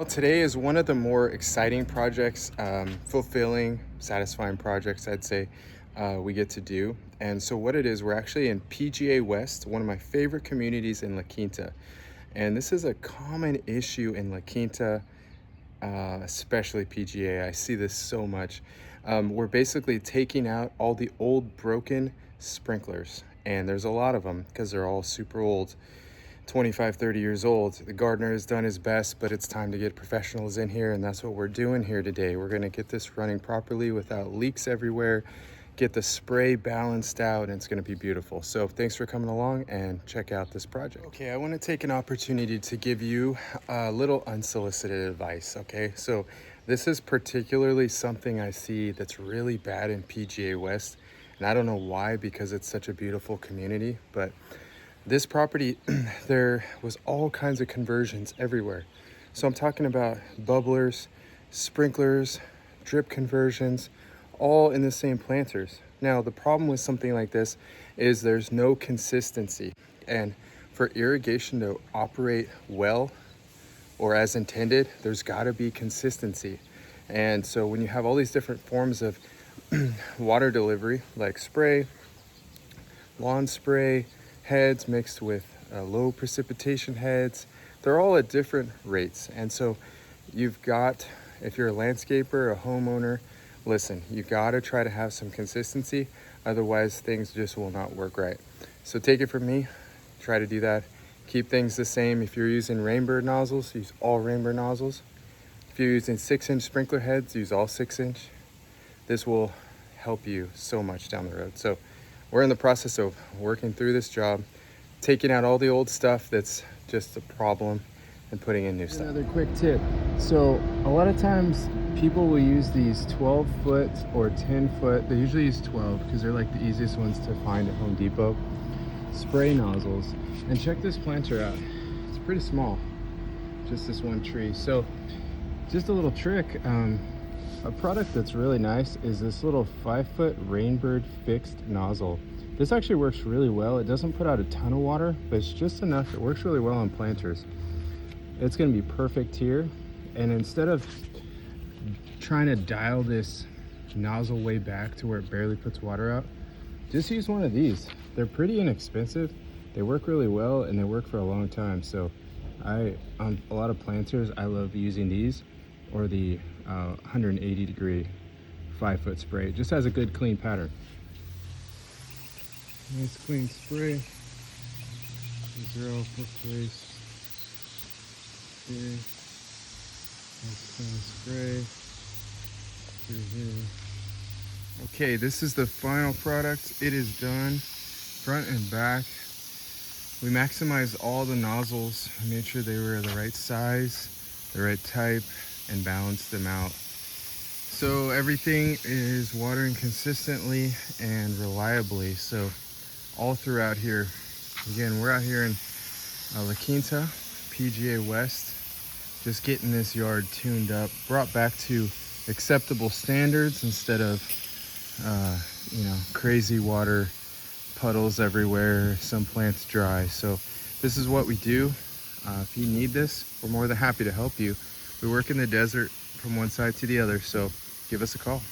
Well, today is one of the more exciting projects, fulfilling, satisfying projects, I'd say, we get to do. And so, what it is, we're actually in PGA West, one of my favorite communities in La Quinta. And this is a common issue in La Quinta, especially PGA. I see this so much. We're basically taking out all the old broken sprinklers, and there's a lot of them because they're all super old. 25, 30 years old. The gardener has done his best, but it's time to get professionals in here, and that's what we're doing here today. We're going to get this running properly without leaks everywhere, get the spray balanced out, and it's going to be beautiful. So thanks for coming along and check out this project. Okay, I want to take an opportunity to give you a little unsolicited advice, okay? So this is particularly something I see that's really bad in PGA West, and I don't know why, because it's such a beautiful community, but this property, there was all kinds of conversions everywhere. So I'm talking about bubblers, sprinklers, drip conversions, all in the same planters. Now, the problem with something like this is there's no consistency. And for irrigation to operate well or as intended, there's gotta be consistency. And so when you have all these different forms of water delivery, like spray, lawn spray, heads mixed with low precipitation heads, they're all at different rates. And so you've got, if you're a landscaper, a homeowner, listen, you got to try to have some consistency, otherwise things just will not work right. So take it from me, try to do that. Keep things the same. If you're using rainbird nozzles, use all rainbird nozzles. If you're using 6-inch sprinkler heads, use all 6-inch. This will help you so much down the road. So we're in the process of working through this job, taking out all the old stuff that's just a problem and putting in new stuff. Another quick tip. So a lot of times people will use these 12-foot or 10-foot, they usually use 12 because they're like the easiest ones to find at Home Depot, spray nozzles. And check this planter out. It's pretty small, just this one tree. So just a little trick. A product that's really nice is this little 5-foot Rainbird fixed nozzle. This actually works really well. It doesn't put out a ton of water, but it's just enough. It works really well on planters. It's gonna be perfect here. And instead of trying to dial this nozzle way back to where it barely puts water out, just use one of these. They're pretty inexpensive. They work really well and they work for a long time. So on a lot of planters, I love using these or the 180 degree 5-foot spray. It just has a good clean pattern. Nice clean spray. 0 waste. Here. Nice clean spray. Through here. Okay, this is the final product. It is done, front and back. We maximized all the nozzles, made sure they were the right size, the right type, and balanced them out. So everything is watering consistently and reliably. So all throughout here, again, we're out here in La Quinta, PGA West, just getting this yard tuned up, brought back to acceptable standards instead of, crazy water puddles everywhere, some plants dry. So this is what we do. If you need this, we're more than happy to help you. We work in the desert from one side to the other, so give us a call.